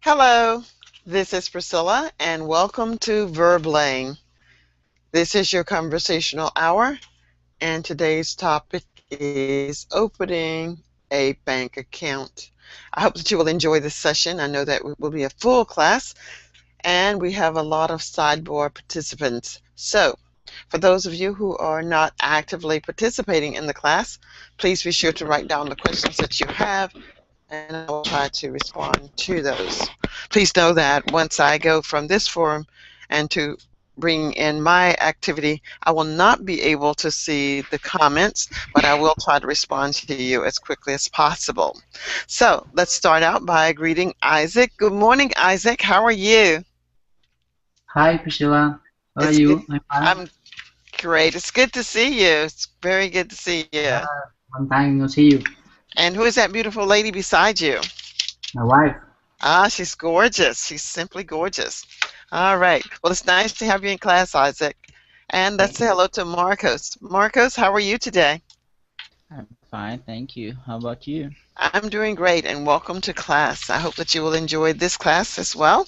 Hello, this is Priscilla, and welcome to Verb Lane. This is your conversational hour, and today's topic is opening a bank account. I hope that you will enjoy this session. I know that it will be a full class, and we have a lot of sideboard participants. So, for those of you who are not actively participating in the class, please be sure to write down the questions that you have and I will try to respond to those. Please know that once I go from this forum and to bring in my activity, I will not be able to see the comments, but I will try to respond to you as quickly as possible. So let's start out by greeting Isaac. Good morning, Isaac. How are you? Hi Priscilla, how are It's good. you? I'm fine. I'm great. It's good to see you. It's very good to see you. Yeah, long time no see you. And who is that beautiful lady beside you? My wife. Ah, she's gorgeous. She's simply gorgeous. All right. Well, it's nice to have you in class, Isaac. And let's Thank say you. hello to Marcos. Marcos, how are you today? I'm fine, thank you. How about you? I'm doing great, and welcome to class. I hope that you will enjoy this class as well.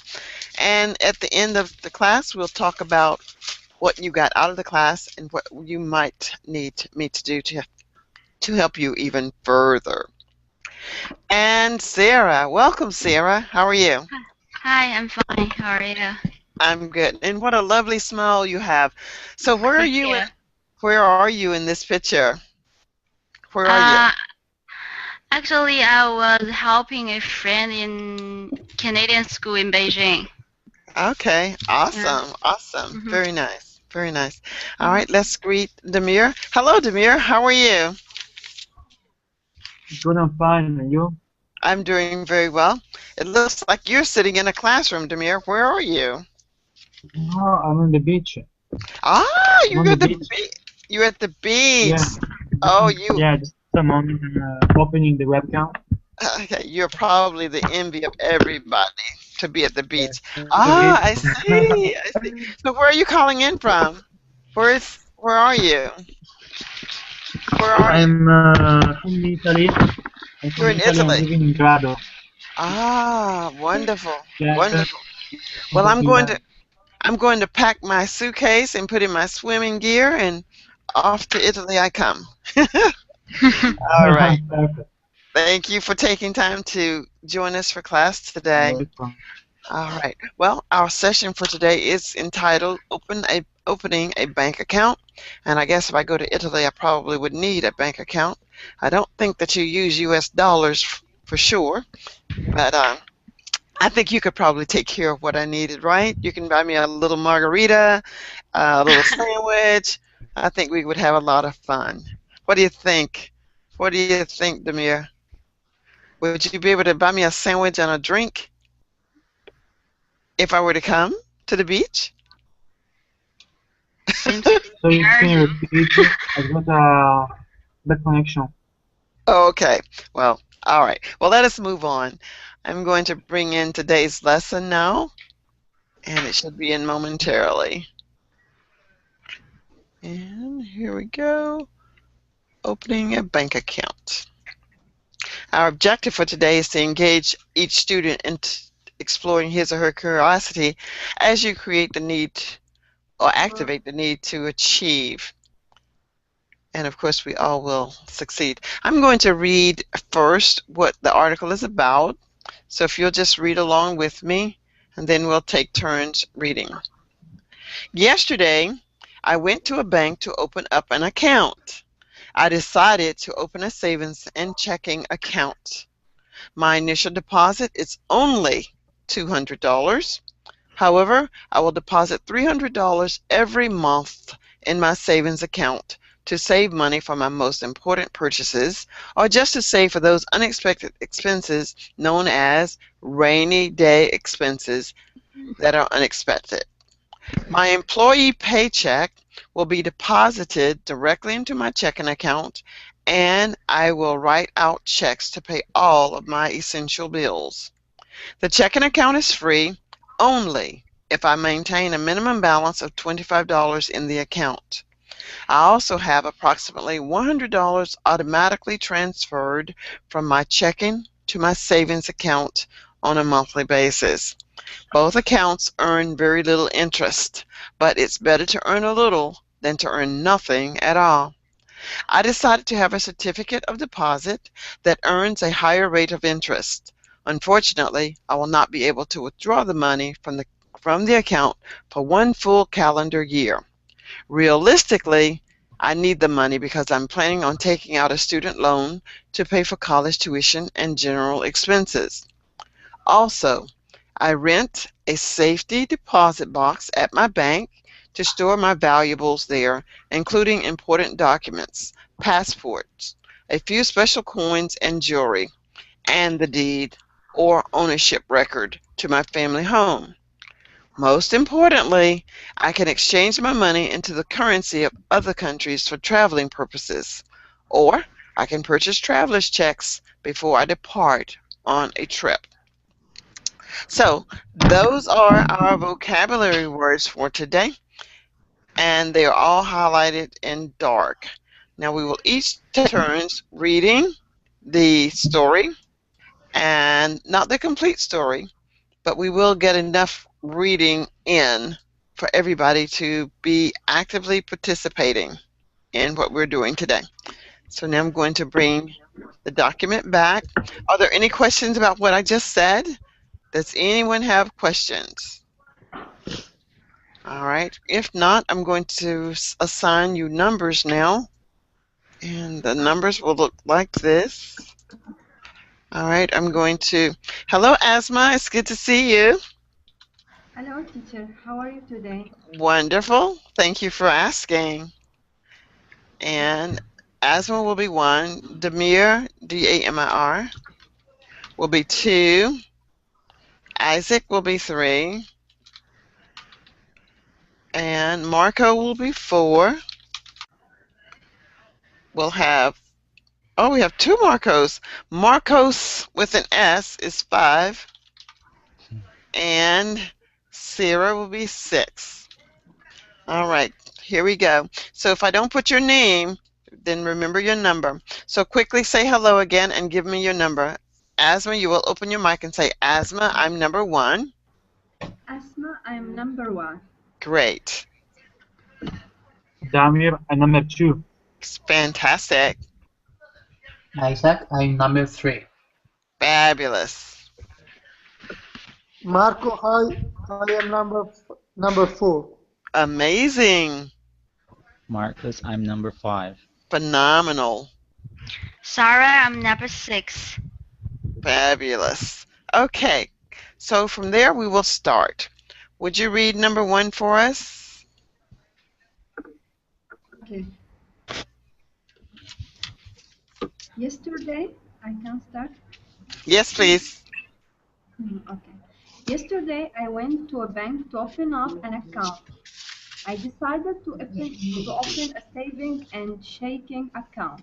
And at the end of the class, we'll talk about what you got out of the class and what you might need me to do to help you even further. And Sarah, welcome, Sarah. How are you? Hi, I'm fine. How are you? I'm good. And what a lovely smile you have. So where are Thank you you. where are you in this picture? Where are you? Uh, Actually, I was helping a friend in Canadian school in Beijing. Okay, Yeah. awesome, awesome. hmm Very nice, very nice. All right, let's greet Demir. Hello, Demir. How are you? Good, I'm fine. And you? I'm doing very well. It looks like you're sitting in a classroom, Demir. Where are you? No, I'm on the beach. Ah, I'm on you're the at the beach. you're at the beach. Yeah. Oh, you Yeah, just a moment. I'm opening the webcam. okay, you're probably the envy of everybody to be at the Yeah, beach. on the Ah, I beach. see. I see. So where are you calling in from? Where are you? Where are you? I'm from Italy. I'm You're from in Italy. I'm Italy. living in Grado. Ah, wonderful. Yeah, Wonderful. Well, yeah. I'm going to pack my suitcase and put in my swimming gear and off to Italy I come. All right. Perfect. Thank you for taking time to join us for class today. Welcome. All right. Well, our session for today is entitled Opening a Bank Account. And I guess if I go to Italy, I probably would need a bank account. I don't think that you use US dollars for sure, but I think you could probably take care of what I needed, right? You can buy me a little margarita, a little sandwich. I think we would have a lot of fun. What do you think? What do you think, Demir? Would you be able to buy me a sandwich and a drink if I were to come to the beach? Seems to be So you can urgent. repeat it? I got a bad connection. Okay. Well, all right. Well, let us move on. I'm going to bring in today's lesson now, and it should be in momentarily. And here we go. Opening a bank account. Our objective for today is to engage each student in exploring his or her curiosity as you create the need or activate the need to achieve. And of course, we all will succeed. I'm going to read first what the article is about. So if you'll just read along with me, and then we'll take turns reading. Yesterday, I went to a bank to open up an account. I decided to open a savings and checking account. My initial deposit is only $200. However, I will deposit $300 every month in my savings account to save money for my most important purchases or just to save for those unexpected expenses known as rainy day expenses that are unexpected. My employee paycheck will be deposited directly into my checking account and I will write out checks to pay all of my essential bills. The checking account is free only if I maintain a minimum balance of $25 in the account. I also have approximately $100 automatically transferred from my checking to my savings account on a monthly basis. Both accounts earn very little interest, but it's better to earn a little than to earn nothing at all. I decided to have a certificate of deposit that earns a higher rate of interest. Unfortunately, I will not be able to withdraw the money from the account for one full calendar year. Realistically, I need the money because I'm planning on taking out a student loan to pay for college tuition and general expenses. Also, I rent a safety deposit box at my bank to store my valuables there, including important documents, passports, a few special coins and jewelry, and the deed or ownership record to my family home. Most importantly, I can exchange my money into the currency of other countries for traveling purposes, or I can purchase traveler's checks before I depart on a trip. So those are our vocabulary words for today, and they are all highlighted in dark. Now we will each take turns reading the story, and not the complete story, but we will get enough reading in for everybody to be actively participating in what we're doing today. So now I'm going to bring the document back. Are there any questions about what I just said? Does anyone have questions? All right. If not, I'm going to assign you numbers now. And the numbers will look like this. All right. I'm going to... Hello, Asma. It's good to see you. Hello, teacher. How are you today? Wonderful. Thank you for asking. And Asma will be 1. Damir, D-A-M-I-R, will be 2. Isaac will be 3. And Marco will be 4. We'll have, oh, we have 2 Marcos. Marcos with an S is 5. And Sarah will be 6. All right, here we go. So if I don't put your name, then remember your number. So quickly say hello again and give me your number. Asma, you will open your mic and say, Asma, I'm number 1. Asma, I'm number 1. Great. Damir, I'm number 2. It's fantastic. Isaac, I'm number 3. Fabulous. Marco, hi, I am number 4. Amazing. Marcus, I'm number 5. Phenomenal. Sarah, I'm number 6. Fabulous. Okay, so from there we will start. Would you read number 1 for us? Okay. Yesterday, I can start? Yes, please. Okay. Yesterday, I went to a bank to open up an account. I decided to open a saving and checking account.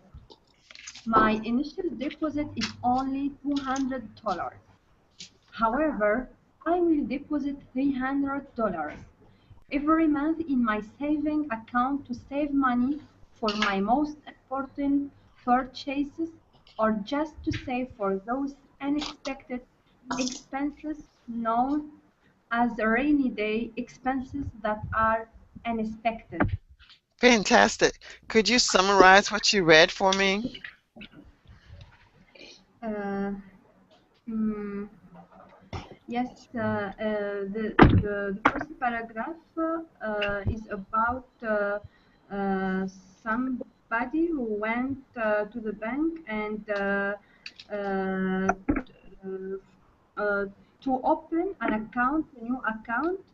My initial deposit is only $200. However, I will deposit $300 every month in my saving account to save money for my most important purchases or just to save for those unexpected expenses known as rainy day expenses that are unexpected. Fantastic. Could you summarize what you read for me? Yes, the first paragraph is about somebody who went to the bank and to open an account, a new account.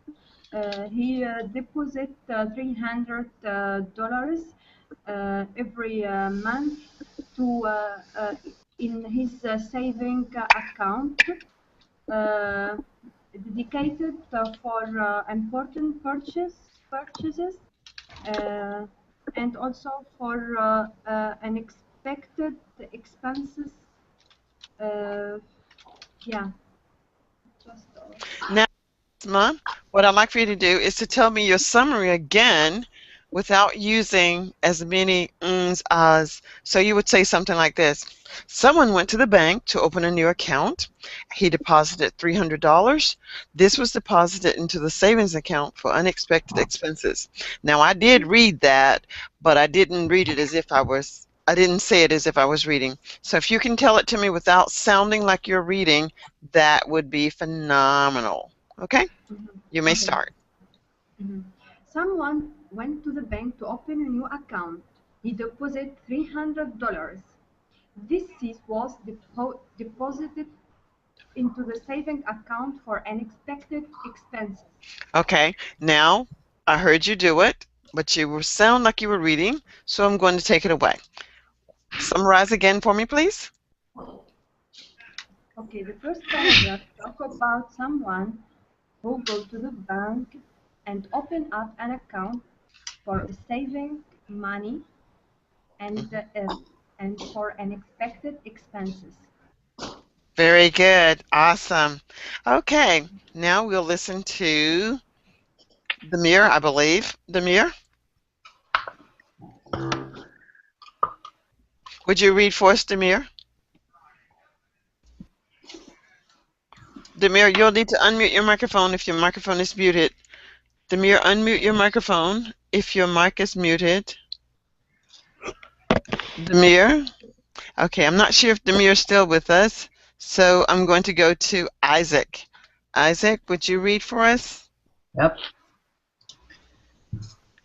He deposit $300 every month to in his saving account. Dedicated for important purchases and also for unexpected expenses. Yeah, just Now, Asma, what I'd like for you to do is to tell me your summary again without using as many ums, ahs. So you would say something like this. Someone went to the bank to open a new account. He deposited $300. This was deposited into the savings account for unexpected expenses. Now I did read that, but I didn't read it as if I didn't say it as if I was reading. So if you can tell it to me without sounding like you're reading, that would be phenomenal. Okay? You may Okay. start. Someone went to the bank to open a new account. He deposited $300. This was deposited into the saving account for unexpected expenses. Okay, now I heard you do it, but you sound like you were reading, so I'm going to take it away. Summarize again for me, please. Okay, the first paragraph talk about someone who go to the bank and open up an account for saving money and for unexpected expenses. Very good. Awesome. Okay, now we'll listen to Demir, I believe. Demir? Would you read for us, Demir? Demir, you'll need to unmute your microphone if your microphone is muted. Demir, unmute your microphone if your mic is muted. Demir? Okay, I'm not sure if Demir is still with us, so I'm going to go to Isaac. Isaac, would you read for us? Yep.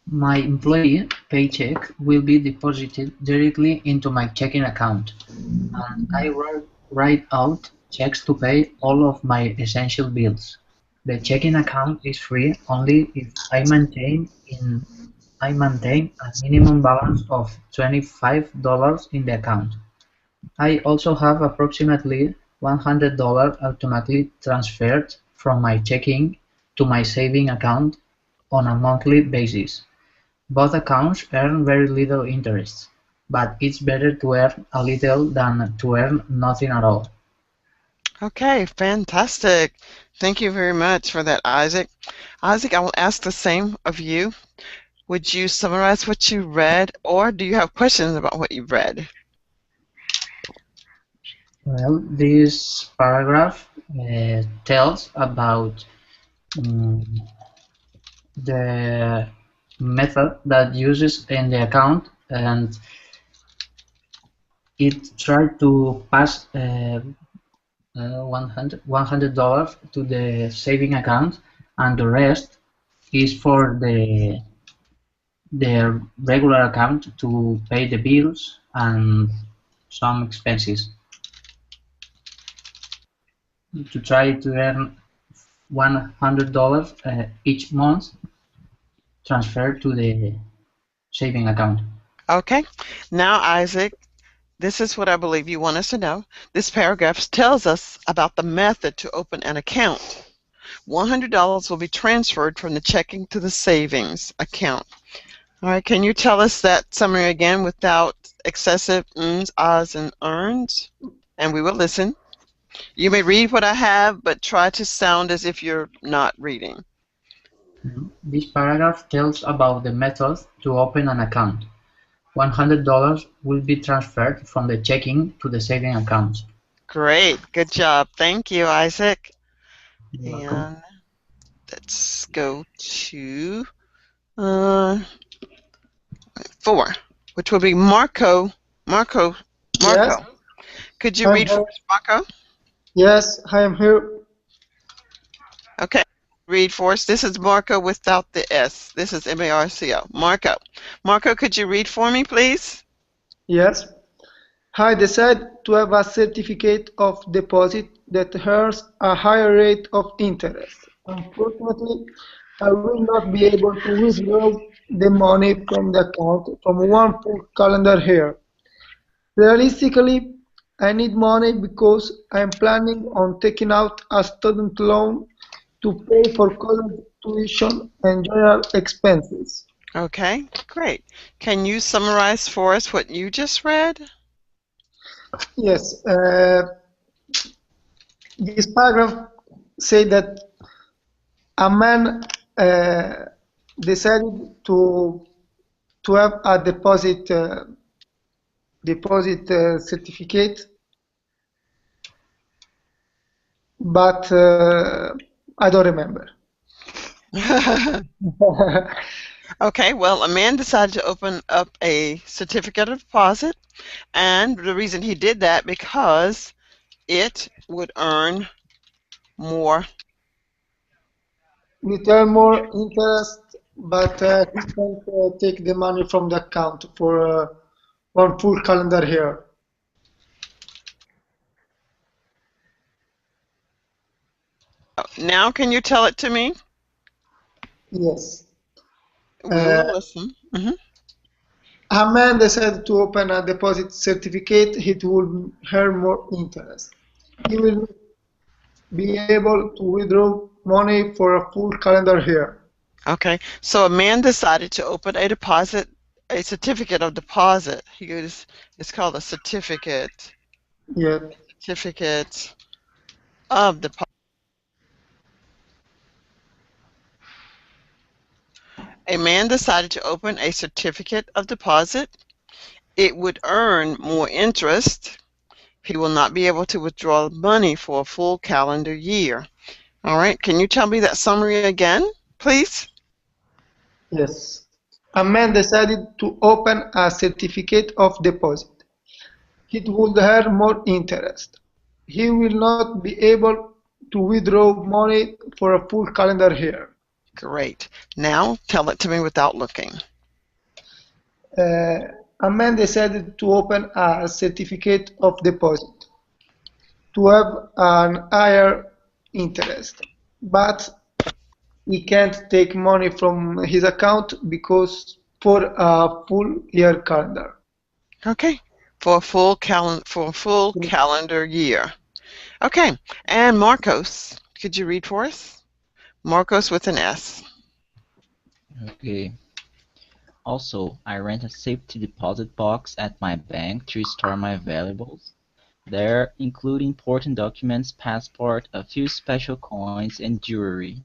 My employee paycheck will be deposited directly into my checking account, and I write out checks to pay all of my essential bills. The checking account is free only if I maintain a minimum balance of $25 in the account. I also have approximately $100 automatically transferred from my checking to my saving account on a monthly basis. Both accounts earn very little interest, but it's better to earn a little than to earn nothing at all. Okay, fantastic. Thank you very much for that, Isaac. Isaac, I will ask the same of you. Would you summarize what you read, or do you have questions about what you read? Well, this paragraph tells about the method that uses in the account, and it tried to pass $100 to the saving account, and the rest is for the regular account to pay the bills and some expenses. To try to earn $100 each month transferred to the saving account. Okay, now Isaac, this is what I believe you want us to know. This paragraph tells us about the method to open an account. $100 will be transferred from the checking to the savings account. All right, can you tell us that summary again without excessive ums, ahs, and earns? And we will listen. You may read what I have, but try to sound as if you're not reading. This paragraph tells about the method to open an account. $100 will be transferred from the checking to the saving account. Great, good job. Thank you, Isaac. You're welcome. And let's go to 4, which will be Marco. Marco. Yes, Could you I'm read for here. us, Marco? Yes, I am here. Okay, read for us. This is Marco without the S. This is M-A-R-C-O. Marco. Marco, could you read for me, please? Yes. I decided to have a certificate of deposit that earns a higher rate of interest. Unfortunately, I will not be able to withdraw the money from the account from one full calendar year. Realistically, I need money because I am planning on taking out a student loan to pay for college tuition and general expenses. Okay, great. Can you summarize for us what you just read? Yes, this paragraph says that a man decided to to have a deposit certificate, but I don't remember. Okay, well, a man decided to open up a certificate of deposit, and the reason he did that because it would earn more. With more interest, but he can't take the money from the account for 1 full calendar year. Now, can you tell it to me? Yes. We'll listen. A man decided to open a deposit certificate, it will earn more interest. He will be able to withdraw money for a full calendar year. Okay, so a man decided to open a certificate of deposit. It's called a certificate. Yeah. Certificate of deposit. A man decided to open a certificate of deposit. It would earn more interest. He will not be able to withdraw money for a full calendar year. All right, can you tell me that summary again, please? Yes. A man decided to open a certificate of deposit. It would earn more interest. He will not be able to withdraw money for a full calendar year. Great. Now tell it to me without looking. A man decided to open a certificate of deposit to have an higher interest, but he can't take money from his account because for a full year calendar. Okay, for a full calendar year. Okay, and Marcos, could you read for us? Marcos with an S. Okay. Also, I rent a safety deposit box at my bank to store my valuables. There, including important documents, passport, a few special coins, and jewelry,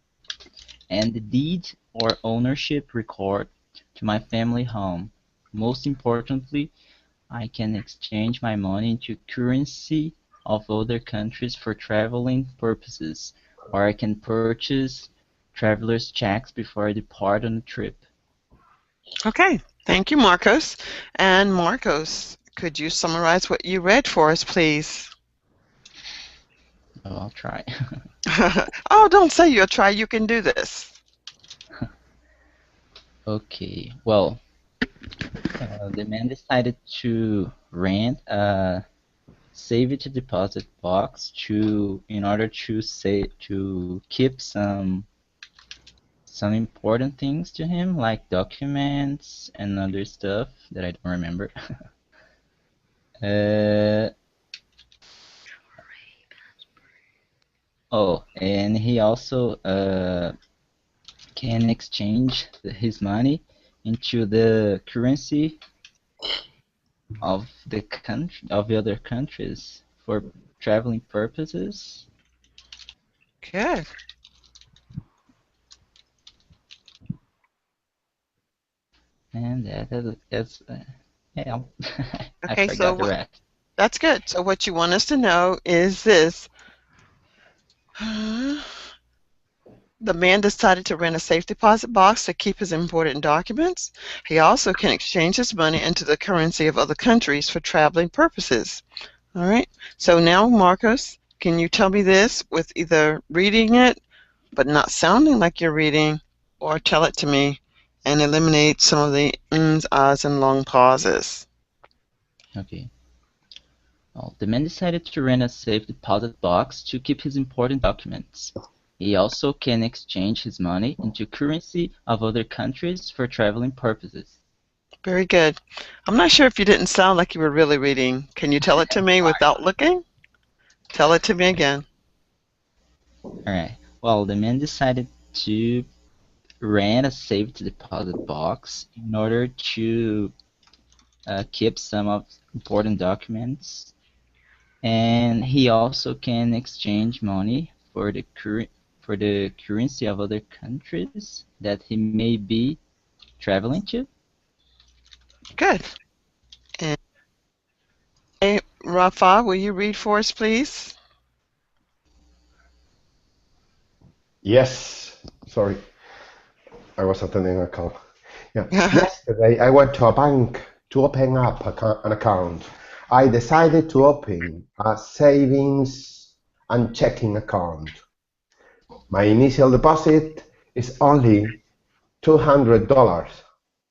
and the deed or ownership record to my family home. Most importantly, I can exchange my money into currency of other countries for traveling purposes, or I can purchase traveler's checks before I depart on a trip. Okay, thank you, Marcos. And Marcos, could you summarize what you read for us, please? Oh, I'll try. Oh, don't say you'll try. You can do this. Okay, well, the man decided to rent a safety deposit box in order to keep some important things to him, like documents and other stuff that I don't remember. Oh, and he also can exchange his money into the currency of the other countries for traveling purposes. Good. And that's yeah, I Okay, so forgot the rest. that's good. So what you want us to know is this. The man decided to rent a safe deposit box to keep his important documents. He also can exchange his money into the currency of other countries for traveling purposes. All right. So now, Marcos, can you tell me this with either reading it but not sounding like you're reading, or tell it to me and eliminate some of the ums, ahs, and long pauses? Okay. Well, the man decided to rent a safe deposit box to keep his important documents. He also can exchange his money into currency of other countries for traveling purposes. Very good. I'm not sure if you didn't sound like you were really reading. Can you tell it to me without looking? Tell it to me again. Alright. Well, the man decided to rent a safety deposit box in order to keep some of important documents, and he also can exchange money for the currency of other countries that he may be traveling to. Good. And hey, Rafa, will you read for us, please? Yes. Sorry, I was attending a call. Yeah. Yesterday, I went to a bank to open up an account. I decided to open a savings and checking account. My initial deposit is only $200.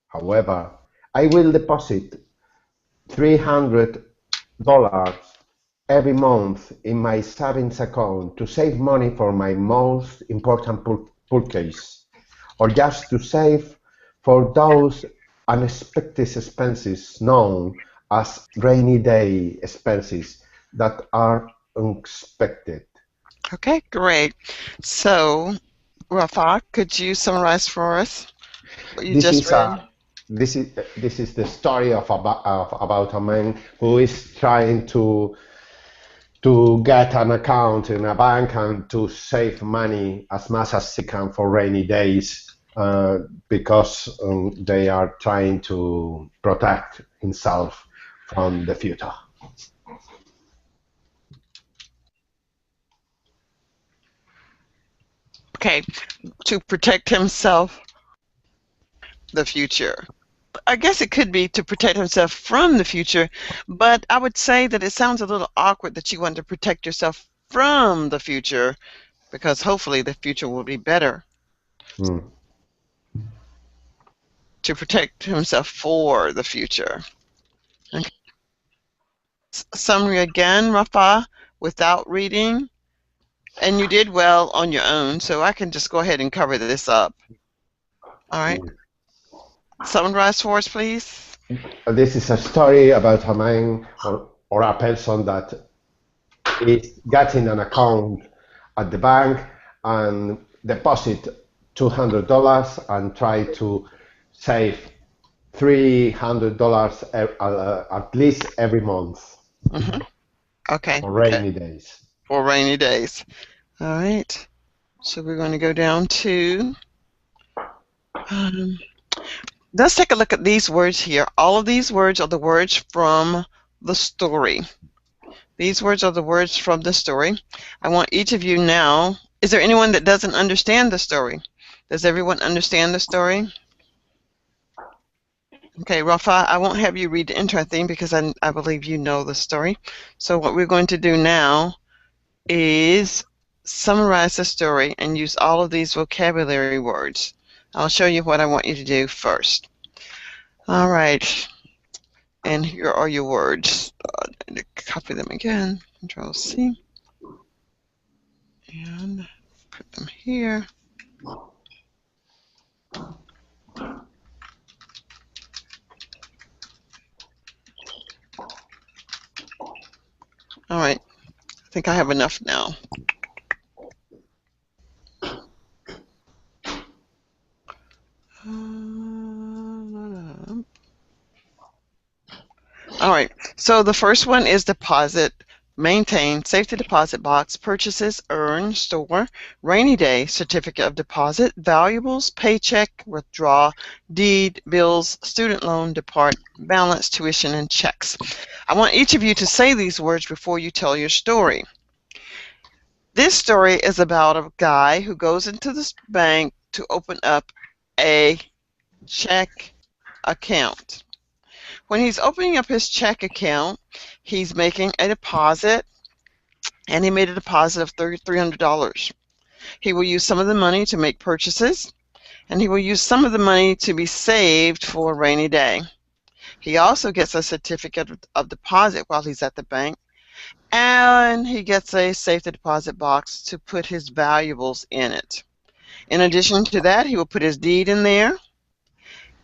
However, I will deposit $300 every month in my savings account to save money for my most important purchase, or just to save for those unexpected expenses known as rainy day expenses that are unexpected. Okay, great. So, Rafa, could you summarize for us what you This just is read? this is the story of about a man who is trying to get an account in a bank and to save money as much as he can for rainy days, because they are trying to protect himself from the future. Okay, to protect himself, the future. I guess it could be to protect himself from the future, but I would say that it sounds a little awkward that you want to protect yourself from the future, because hopefully the future will be better. Mm. To protect himself for the future. Okay. Summary again, Rafa, without reading. And you did well on your own, so I can just go ahead and cover this up. All right. Summarize for us, please. This is a story about a man or a person that is getting an account at the bank and deposit $200 and try to save $300 at least every month. Mm-hmm. Okay. For rainy days. For rainy days. All right. So we're going to go down to, let's take a look at these words here. All of these words are the words from the story. These words are the words from the story. I want each of you now, is there anyone that doesn't understand the story? Does everyone understand the story? Okay, Rafa, I won't have you read the intro theme because I believe you know the story. So what we're going to do now is summarize the story and use all of these vocabulary words. I'll show you what I want you to do first. All right, and here are your words. I need to copy them again. Control C. And put them here. All right, I think I have enough now. All right, so the first one is deposit, maintain, safety deposit box, purchases, earn, store, rainy day, certificate of deposit, valuables, paycheck, withdraw, deed, bills, student loan, depart, balance, tuition, and checks. I want each of you to say these words before you tell your story. This story is about a guy who goes into this bank to open up a check account. When he's opening up his check account, he's making a deposit, and he made a deposit of $300. He will use some of the money to make purchases, and he will use some of the money to be saved for a rainy day. He also gets a certificate of deposit while he's at the bank, and he gets a safety deposit box to put his valuables in it. In addition to that, he will put his deed in there,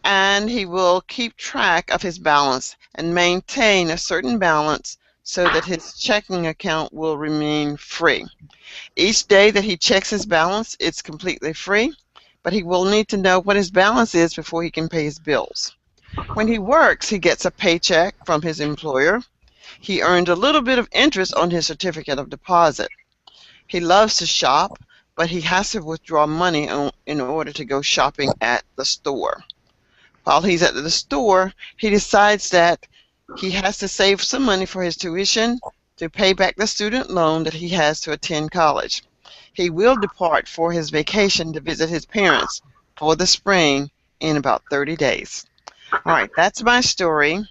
and he will keep track of his balance and maintain a certain balance so that his checking account will remain free. Each day that he checks his balance, it's completely free, but he will need to know what his balance is before he can pay his bills. When he works, he gets a paycheck from his employer. He earned a little bit of interest on his certificate of deposit. He loves to shop, but he has to withdraw money in order to go shopping at the store. while he's at the store, he decides that he has to save some money for his tuition to pay back the student loan that he has to attend college. He will depart for his vacation to visit his parents for the spring in about 30 days. All right, that's my story.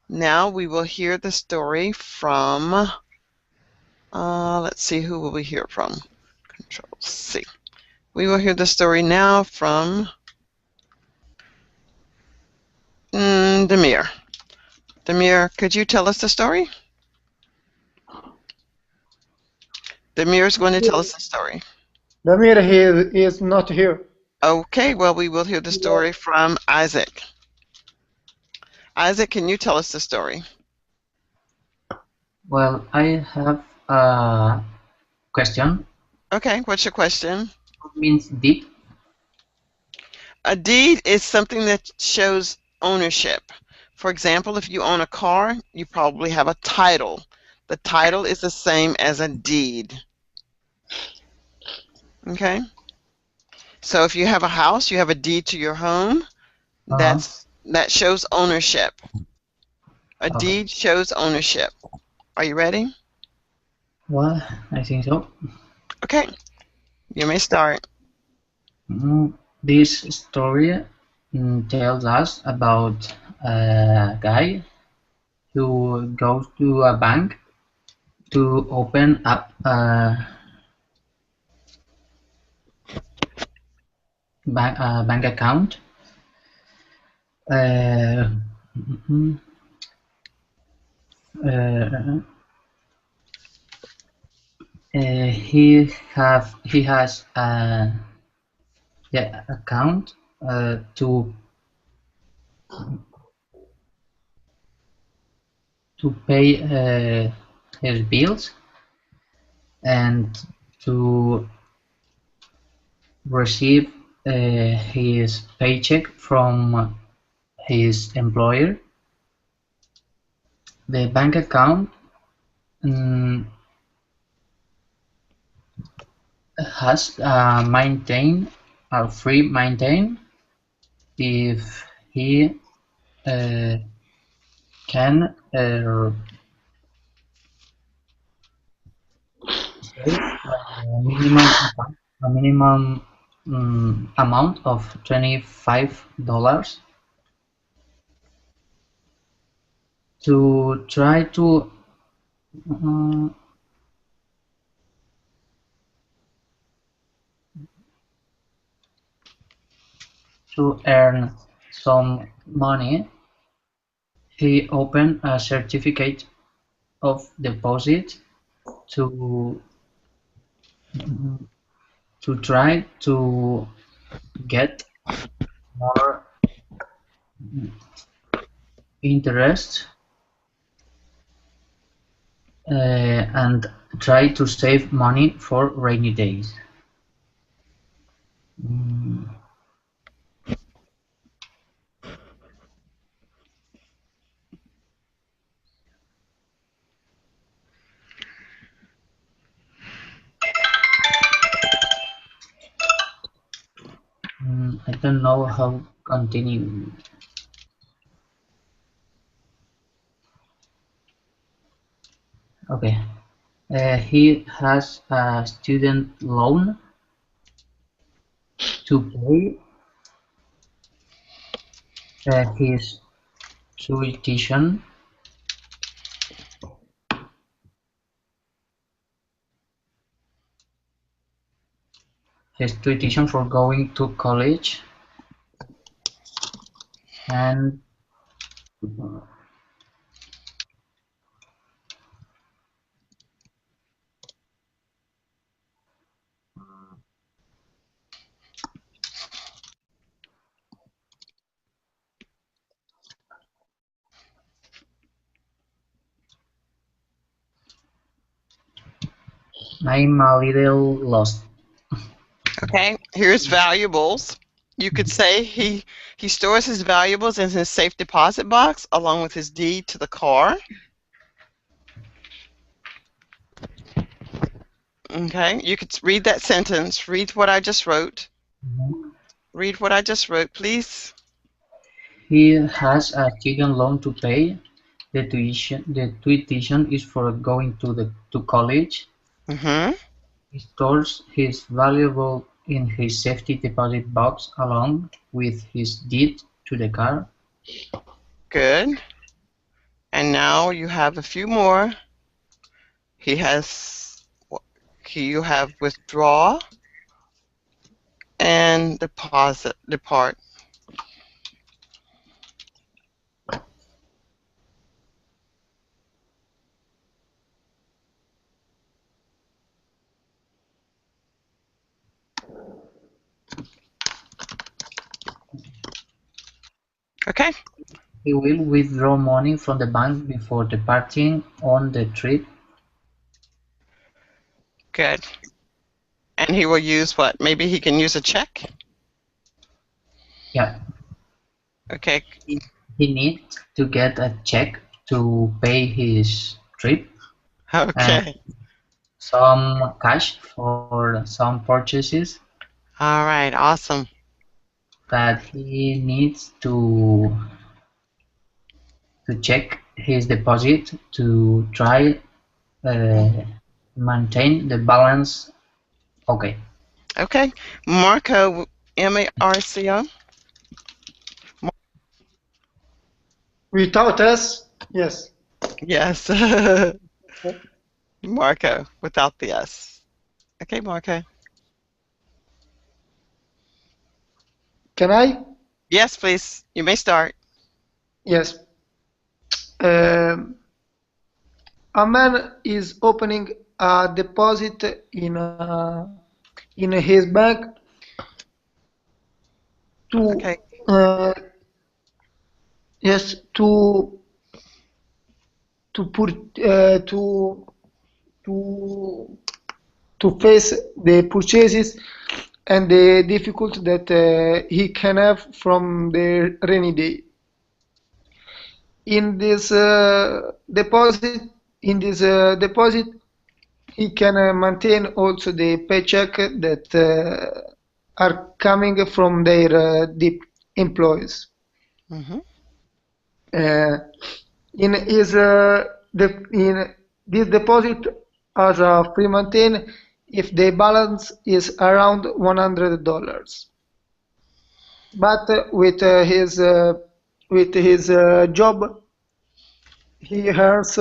Now we will hear the story from, let's see, who will we hear from? Control C. We will hear the story now from Demir. Demir, could you tell us the story? Demir is going to tell us the story. Damir, he is not here. Okay, well, we will hear the story from Isaac. Isaac, can you tell us the story? Well, I have a question. Okay, what's your question? What means deed? A deed is something that shows ownership. For example, if you own a car, you probably have a title. The title is the same as a deed. Okay? So if you have a house, you have a deed to your home. That shows ownership. A deed shows ownership. Are you ready? Well, I think so. Okay. You may start. This story tells us about a guy who goes to a bank to open up a bank account. He has a account to pay his bills and to receive his paycheck from his employer. The bank account has free maintain if he can save a minimum amount of $25 to try to earn some money. He opened a certificate of deposit to try to get more interest and try to save money for rainy days. I don't know how to continue. Okay. He has a student loan to pay his tuition. His tuition for going to college, and I'm a little lost. Okay, here's valuables. You could say he stores his valuables in his safe deposit box along with his deed to the car. Okay, you could read that sentence. Read what I just wrote. Read what I just wrote, please. He has a student loan to pay. The tuition is for going to college. Mm-hmm. He stores his valuable in his safety deposit box along with his deed to the car. Good. And now you have a few more. He has, you have withdraw and deposit, depart. Okay. He will withdraw money from the bank before departing on the trip. Good. And he will use what? Maybe he can use a check? Yeah. Okay. He needs to get a check to pay his trip. Okay. And some cash for some purchases. All right. Awesome. That he needs to check his deposit to try maintain the balance. Okay. Okay. Marco, M-A-R-C-O. Without S? Yes. Yes. Marco, without the S. Okay, Marco. Can I? Yes, please. You may start. Yes. A man is opening a deposit in his bank to Okay. yes to put to face the purchases and the difficulty that he can have from the rainy day. In this deposit, he can maintain also the paycheck that are coming from their deep employees. Mm-hmm. In this deposit as a free maintain if the balance is around $100. But with his job, he earns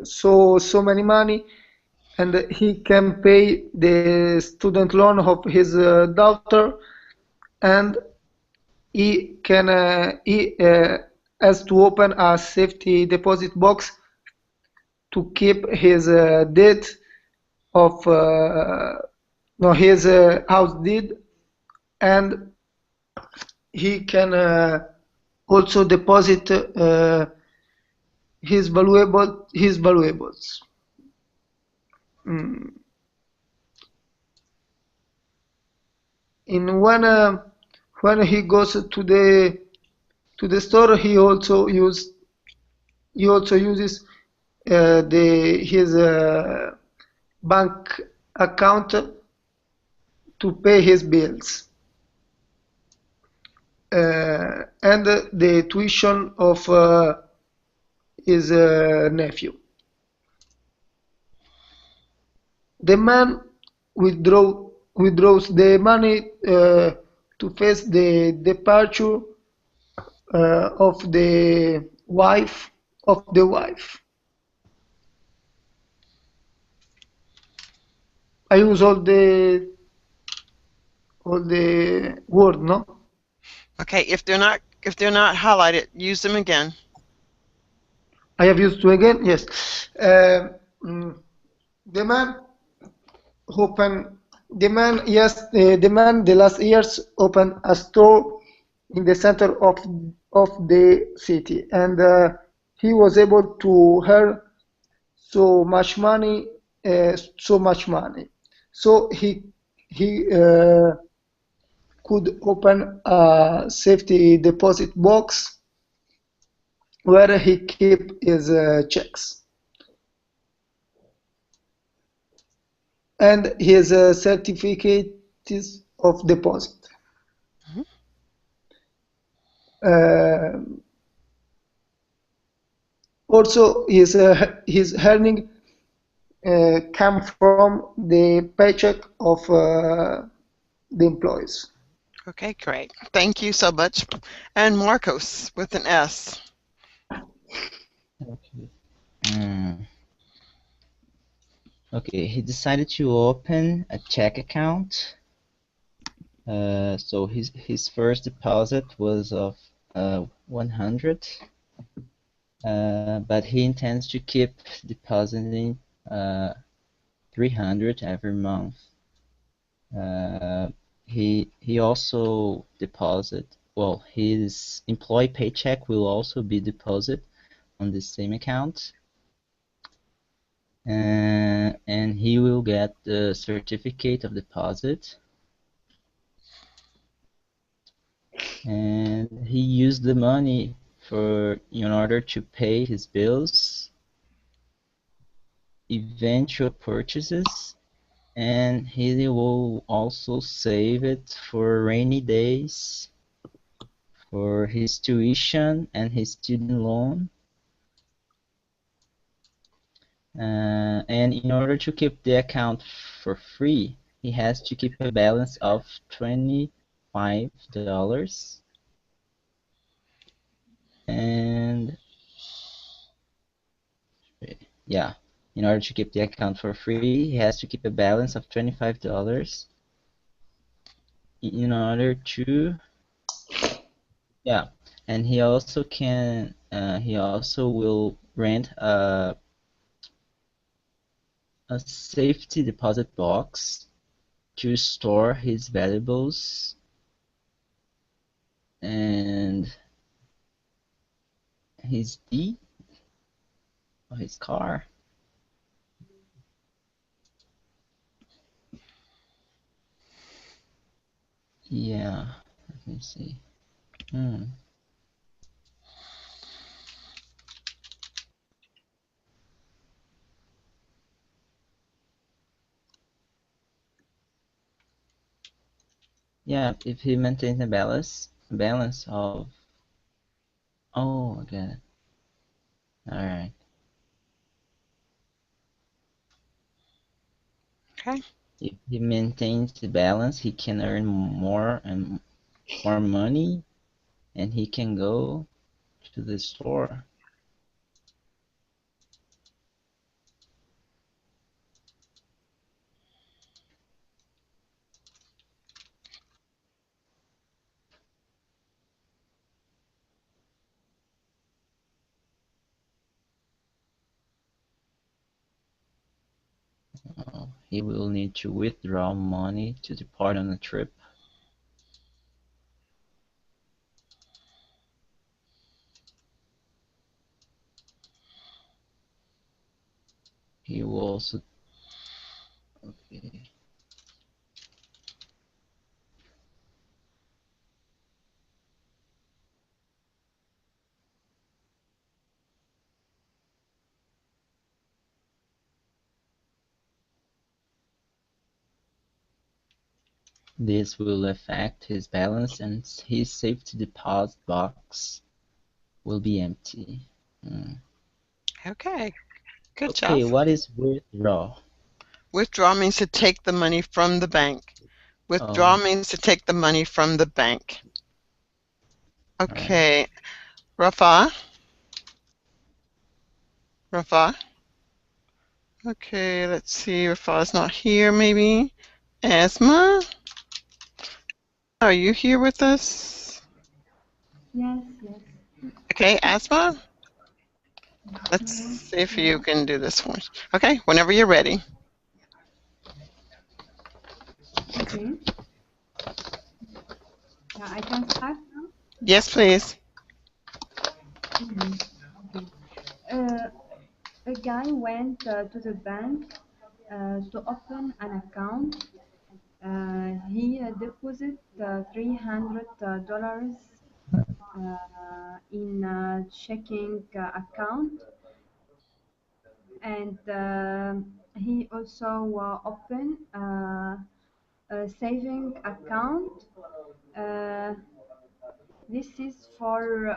so many money, and he can pay the student loan of his daughter, and he has to open a safety deposit box to keep his debt of his house deed, and he can also deposit his valuables. In when he goes to the store, he also uses his bank account to pay his bills and the tuition of his nephew. The man withdraws the money to face the departure of the wife. I use all the word, no? Okay. If they're not highlighted, use them again. I have used to again. Yes. The man the last years opened a store in the center of the city, and he was able to earn so much money. So he could open a safety deposit box where he keep his checks and his certificates of deposit. Mm-hmm. Uh, Also, his earning come from the paycheck of the employees. Okay, great. Thank you so much. And Marcos with an S. Okay. Okay, he decided to open a check account. So his first deposit was of 100, but he intends to keep depositing 300 every month. He also deposit, well, his employee paycheck will also be deposited on the same account. And he will get the certificate of deposit. And he used the money in order to pay his bills, eventual purchases, and he will also save it for rainy days, for his tuition and his student loan. And in order to keep the account for free, he has to keep a balance of $25. And yeah, in order to keep the account for free, he has to keep a balance of $25 in order to, yeah, and he also will rent a safety deposit box to store his valuables and his deed or his car. Yeah, let me see. Yeah, if he maintains a balance of, oh, I get it. All right. Okay. If he maintains the balance, he can earn more and more money, and he can go to the store. He will need to withdraw money to depart on a trip. He will also, okay. This will affect his balance, and his safety deposit box will be empty. Okay. Good Okay, job. what is withdraw? Withdraw means to take the money from the bank. Withdraw means to take the money from the bank. Okay. Rafa? Rafa? Okay, let's see. Rafa's not here, maybe. Asma? Are you here with us? Yes, yes. Okay, Asma? Let's see if you can do this one. Okay, whenever you're ready. Okay. Yeah, I can start now. Yes, please. Okay. A guy went to the bank to open an account. He deposited $300 in a checking account, and he also opened a saving account. This is for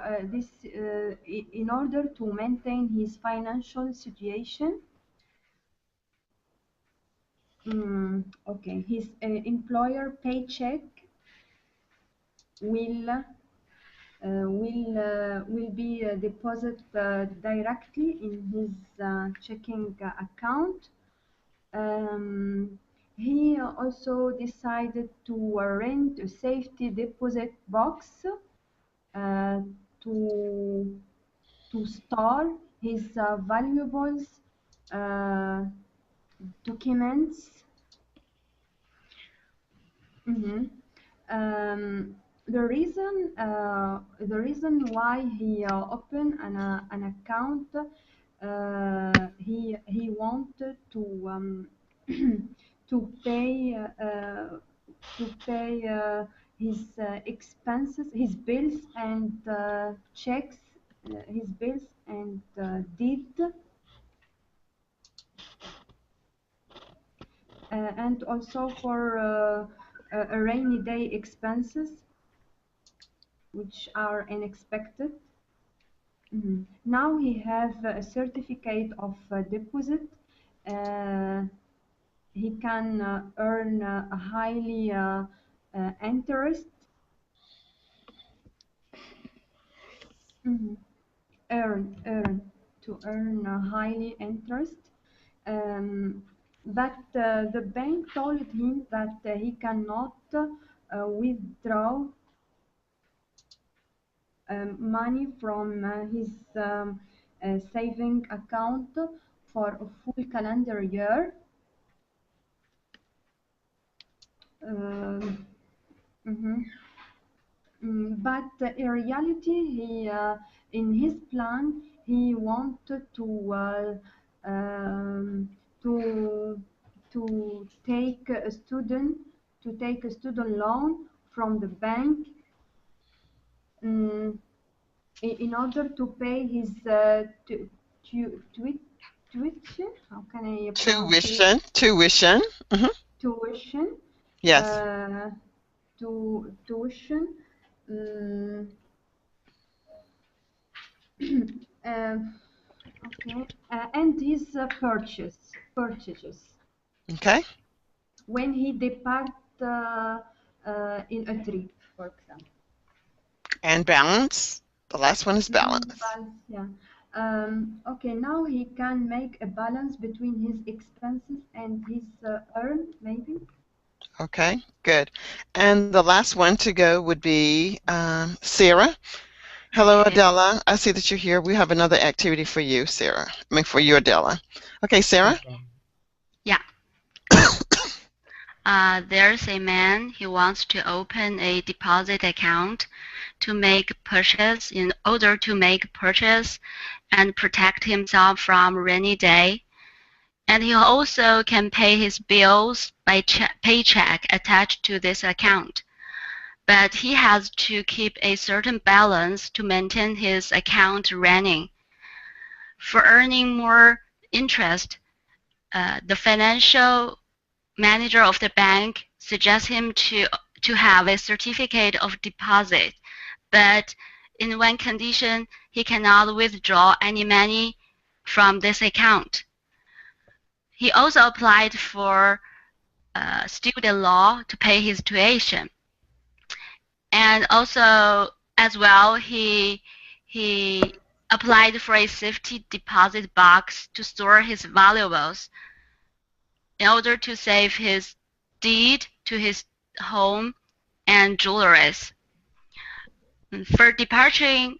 in order to maintain his financial situation. Okay, his employer paycheck will be deposited directly in his checking account. He also decided to rent a safety deposit box to store his valuables, documents. The reason why he opened an account, he wanted to to pay his expenses, his bills and checks, his bills and debt, and also for a rainy day expenses which are unexpected. Now he have a certificate of deposit. He can earn a highly interest. Earn a highly interest. But the bank told him that he cannot withdraw money from his saving account for a full calendar year. But in reality, he in his plan he wanted to take a student loan from the bank in order to pay his tuition. How can I pronounce it? Tuition. Tuition. Yes. Tuition. Okay. And his purchases. Okay. When he depart in a trip, for example. And balance. The last one is balance. Yeah. Okay, now he can make a balance between his expenses and his earn, maybe. Okay, good. And the last one to go would be Sarah. Hello, Adela. I see that you're here. We have another activity for you, Sarah. I mean, for you, Adela. Okay, Sarah? Yeah. There's a man, he wants to open a deposit account to make purchase in order to make purchase and protect himself from rainy day. And he also can pay his bills by paycheck attached to this account. But he has to keep a certain balance to maintain his account running. For earning more interest, the financial manager of the bank suggests him to have a certificate of deposit, but in one condition, he cannot withdraw any money from this account. He also applied for student law to pay his tuition. And also, as well, he applied for a safety deposit box to store his valuables in order to save his deed to his home and jewelries. For departing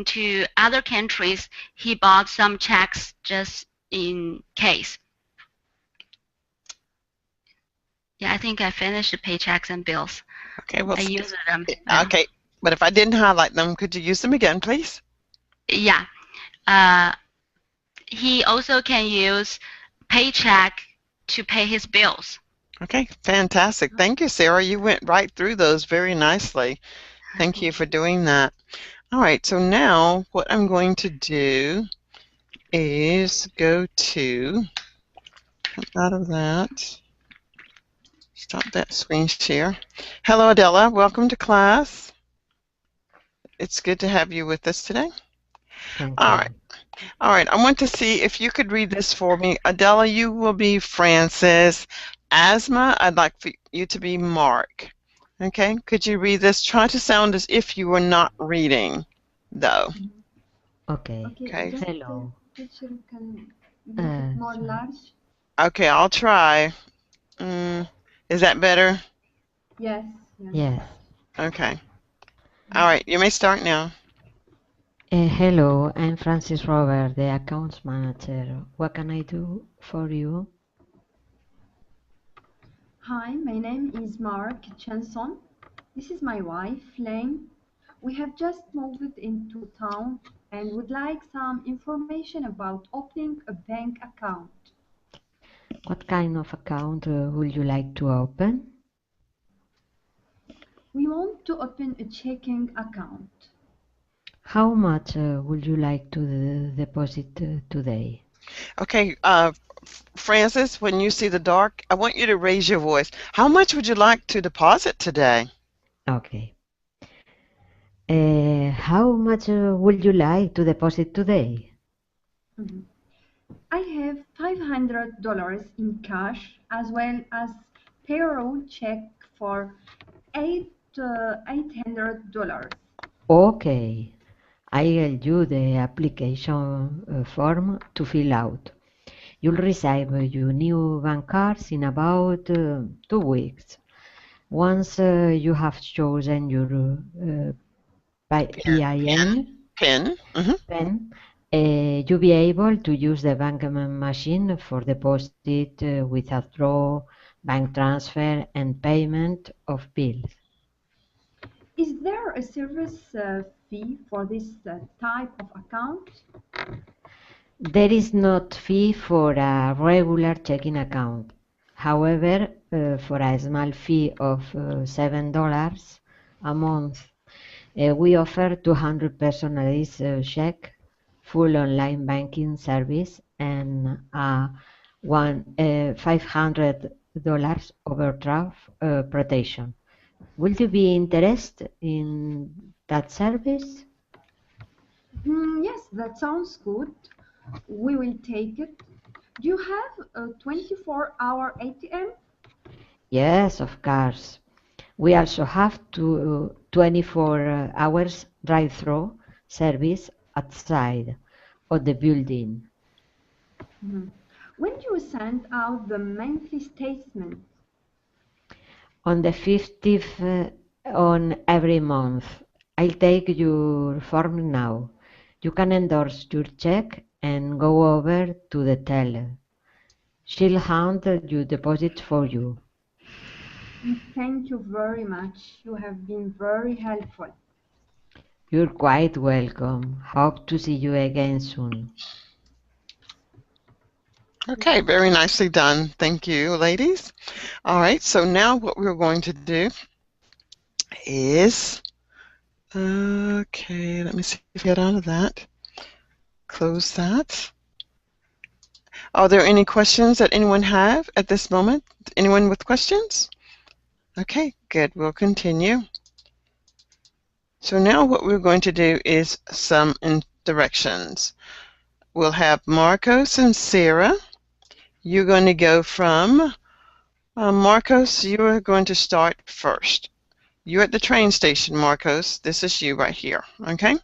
to other countries, he bought some checks just in case. Yeah, I think I finished the paychecks and bills. Okay, well, I used them. Okay, but if I didn't highlight them, could you use them again, please? Yeah. He also can use paycheck to pay his bills. Okay, fantastic. Thank you, Sarah. You went right through those very nicely. Thank you for doing that. All right, so now what I'm going to do is go to, come out of that. Stop that screen share. Hello, Adela. Welcome to class. It's good to have you with us today. Thank All you. right. All right. I want to see if you could read this for me. Adela, you will be Francis. Asma, I'd like for you to be Mark. Okay. Could you read this? Try to sound as if you were not reading, though. Okay. Okay. Just Hello. teacher can make it more Sorry. large. Okay, I'll try. Is that better? Yes. Yes. Okay. All right. You may start now. Hello, I'm Francis Robert, the accounts manager. What can I do for you? Hi, my name is Mark Chanson. This is my wife, Lane. We have just moved into town and would like some information about opening a bank account. What kind of account would you like to open? We want to open a checking account. How much would you like to deposit today? Okay, Francis, when you see the dark, I want you to raise your voice. How much would you like to deposit today? Okay. How much would you like to deposit today? I have $500 in cash as well as payroll check for $800. Okay. I'll you the application form to fill out. You'll receive your new bank cards in about 2 weeks. Once you have chosen your PIN, PIN. then you'll be able to use the bank machine for deposit, withdraw, bank transfer, and payment of bills. Is there a service fee for this type of account? There is not fee for a regular checking account. However, for a small fee of $7 a month, we offer 200 personalized check, full online banking service, and $500 overdraft protection. Would you be interested in that service? Yes, that sounds good. We will take it. Do you have a 24-hour ATM? Yes, of course. We also have 24 hours drive-through service outside of the building. When do you send out the monthly statement? On the 15th on every month. I'll take your form now. You can endorse your check and go over to the teller. She'll handle your deposit for you. Thank you very much. You have been very helpful. You're quite welcome. Hope to see you again soon. Okay, very nicely done. Thank you, ladies. All right, so now what we're going to do is, okay, let me see if we get out of that. Close that. Are there any questions that anyone have at this moment? Anyone with questions? Okay, good. We'll continue. So now what we're going to do is some directions. We'll have Marcos and Sarah. You're going to go from, Marcos, you are going to start first. You're at the train station, Marcos. This is you right here, okay?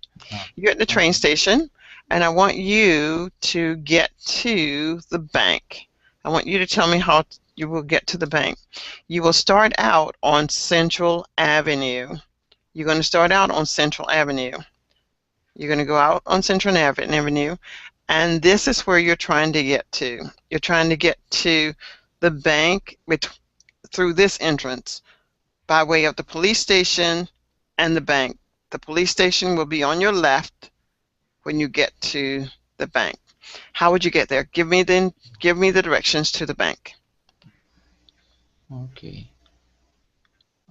You're at the train station, and I want you to get to the bank. I want you to tell me how you will get to the bank. You will start out on Central Avenue. You're going to start out on Central Avenue. You're going to go out on Central Avenue, and this is where you're trying to get to. You're trying to get to the bank through this entrance by way of the police station and the bank. The police station will be on your left when you get to the bank. How would you get there? Give me the directions to the bank.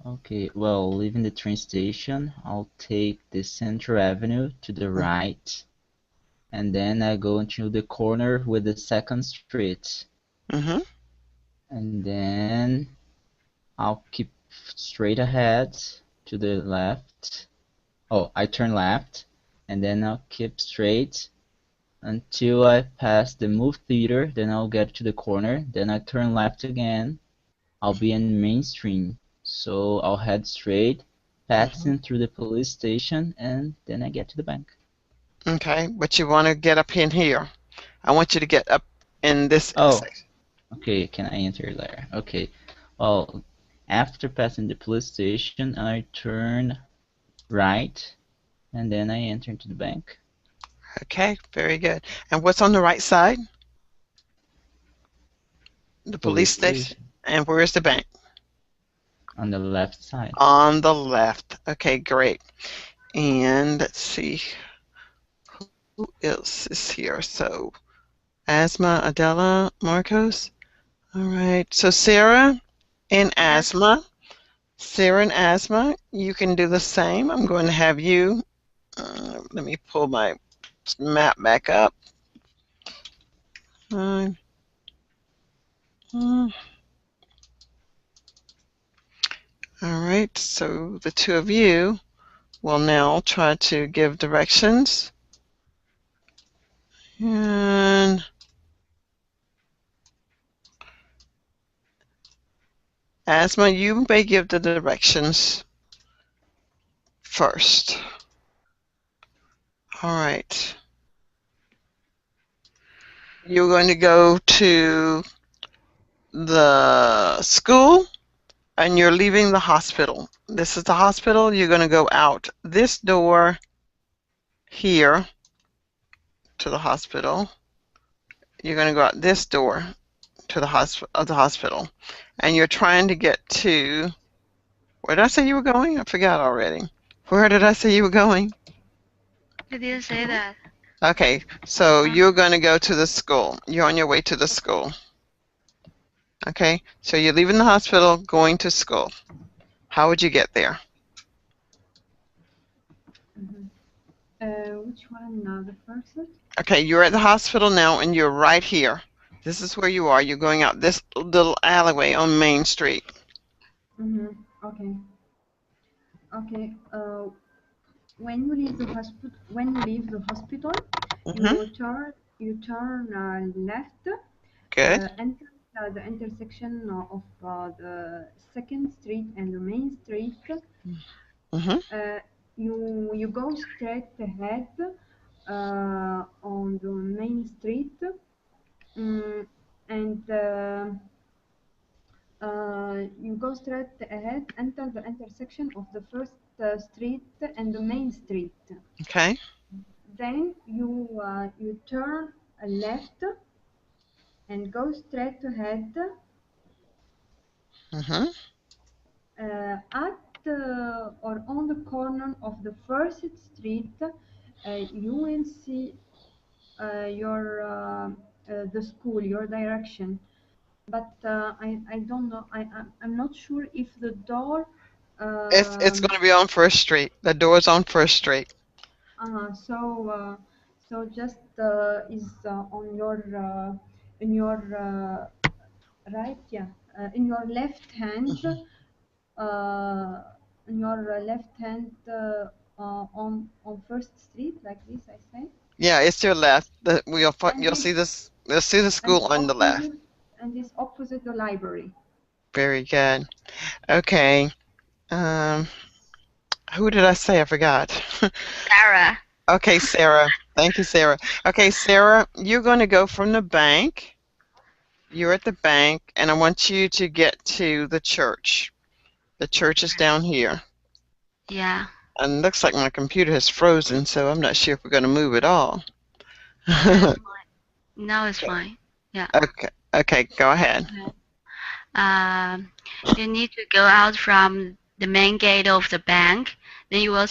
Okay, well, leaving the train station, I'll take the Central Avenue to the right, and then I go into the corner with the 2nd Street. And then I'll keep straight ahead to the left. Oh, I turn left, and then I'll keep straight until I pass the movie theater. Then I'll get to the corner. Then I turn left again. I'll be in mainstream, so I'll head straight, passing through the police station, and then I get to the bank. Okay, but you want to get up in here. I want you to get up in this section. Okay, can I enter there? Okay, well, after passing the police station, I turn right, and then I enter into the bank. Okay, very good. And what's on the right side? The police station. And where is the bank? On the left side. On the left. Okay, great. And let's see. Who else is here? So, Asma, Adela, Marcos. All right. So, Sarah and Asma. Sarah and Asma, you can do the same. I'm going to have you. Let me pull my map back up. All right, so the two of you will now try to give directions. And Asma, you may give the directions first. All right. You're going to go to the school, and you're leaving the hospital. This is the hospital. You're going to go out this door here to the hospital. You're going to go out this door to the hospital, and you're trying to get to, where did I say you were going? I forgot already. Where did I say you were going? You didn't say that. Okay, so you're going to go to the school. You're on your way to the school. Okay, so you're leaving the hospital, going to school. How would you get there? Which one now? The first? Okay, you're at the hospital now, and you're right here. This is where you are. You're going out this little alleyway on Main Street. Okay. Okay. When you leave the hospital, you turn left. Good. Enter the intersection of the 2nd Street and the Main Street. You go straight ahead on the Main Street, and you go straight ahead, enter the intersection of the 1st Street and the Main Street. Okay. Then you turn left and go straight ahead. At or on the corner of the 1st Street, you will see the school, your direction. But I don't know. I'm not sure if the door. It's going to be on 1st Street. The door's on 1st Street. So just is on your in your right, yeah, in your left hand. In your left hand on 1st Street, like this, I say. Yeah, it's your left. You'll see this. You'll see the school on the left. And it's opposite the library. Very good. Okay. Who did I say? I forgot. Sarah. Okay, Sarah. Thank you, Sarah. Okay, Sarah, you're going to go from the bank. You're at the bank, and I want you to get to the church. The church is down here. Yeah. And it looks like my computer has frozen, so I'm not sure if we're going to move at all. Now it's fine. Yeah. Okay. Okay, go ahead. You need to go out from the main gate of the bank. Then you will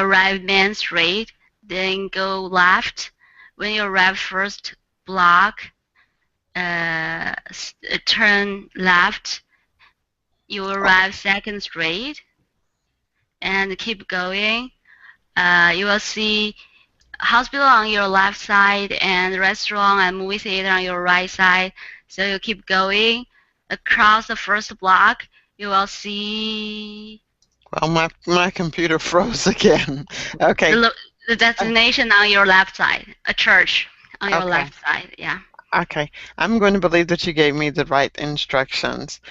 arrive Main Street. Then go left. When you arrive 1st block, turn left. You will arrive 2nd Street, and keep going. You will see hospital on your left side and restaurant and movie theater on your right side. So you keep going across the 1st block. you will see Well, my computer froze again. Okay. the destination on your left side, a church on your Okay. left side. Yeah. Okay. I'm going to believe that you gave me the right instructions.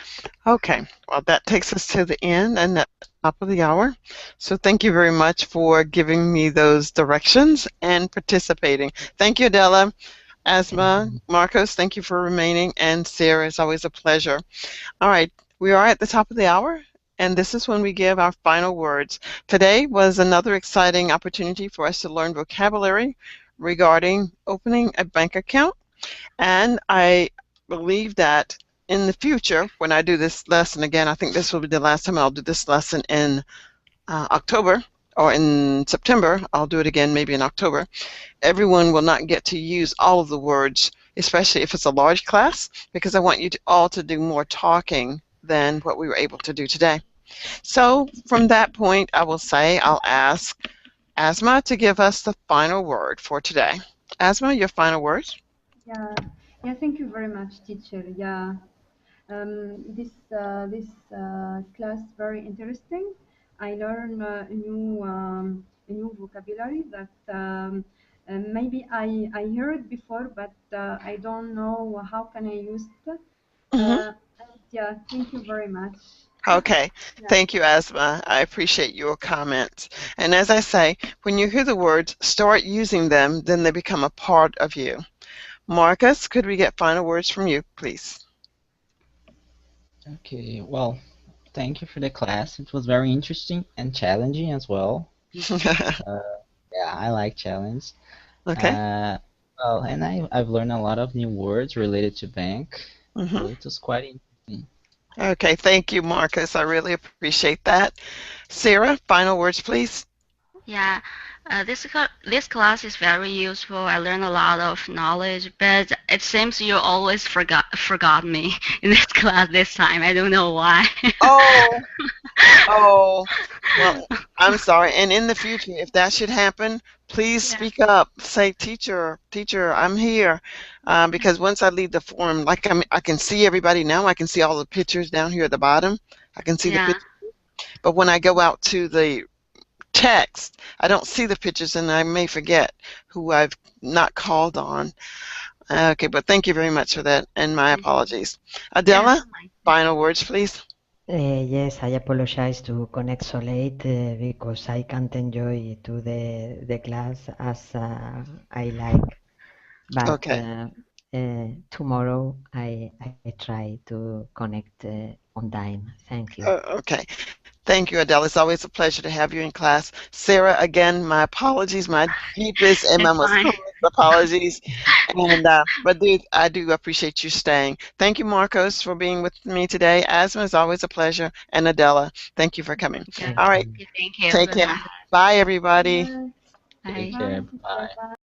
Okay. Well, that takes us to the end and the top of the hour. So thank you very much for giving me those directions and participating. Thank you, Adela. Asma, Marcos, thank you for remaining, and Sarah, it's always a pleasure. All right, we are at the top of the hour, and this is when we give our final words. Today was another exciting opportunity for us to learn vocabulary regarding opening a bank account, and I believe that in the future, when I do this lesson again, I think this will be the last time I'll do this lesson in October, or in September. I'll do it again maybe in October. Everyone will not get to use all of the words, especially if it's a large class, because I want you all to do more talking than what we were able to do today. So from that point, I will say I'll ask Asma to give us the final word for today. Asma, your final words? Yeah, thank you very much, teacher. Yeah, this class very interesting. I learn a new vocabulary that maybe I heard before, but I don't know how can I use it. And yeah, thank you very much. Okay, Yeah. thank you, Asma. I appreciate your comments. And as I say, when you hear the words, start using them, then they become a part of you. Marcus, could we get final words from you, please? Okay, well, thank you for the class. It was very interesting and challenging as well. Yeah, I like challenge. Okay. Well, and I've learned a lot of new words related to bank, so it was quite interesting. Okay, thank you, Marcus. I really appreciate that. Sarah, final words, please. Yeah, this class is very useful. I learned a lot of knowledge, but it seems you always forgot me in this class this time. I don't know why. Oh, well, I'm sorry. And in the future, if that should happen, please speak up. Say, teacher, I'm here. Because once I leave the forum, like I can see everybody now. I can see all the pictures down here at the bottom. I can see the pictures. But when I go out to the text, I don't see the pictures, and I may forget who I've not called on. Okay, but thank you very much for that, and my apologies. Adela, final words, please. Yes, I apologize to connect so late because I can't enjoy to the class as I like. But Okay. Tomorrow I try to connect on time. Thank you. Okay. Thank you, Adele. It's always a pleasure to have you in class. Sarah, again, my apologies, my deepest and my most humblest apologies. And but I do appreciate you staying. Thank you, Marcos, for being with me today. Asma, is always a pleasure. And Adela, thank you for coming. All right. Thank you. Take care. Bye, everybody. Take care. Bye.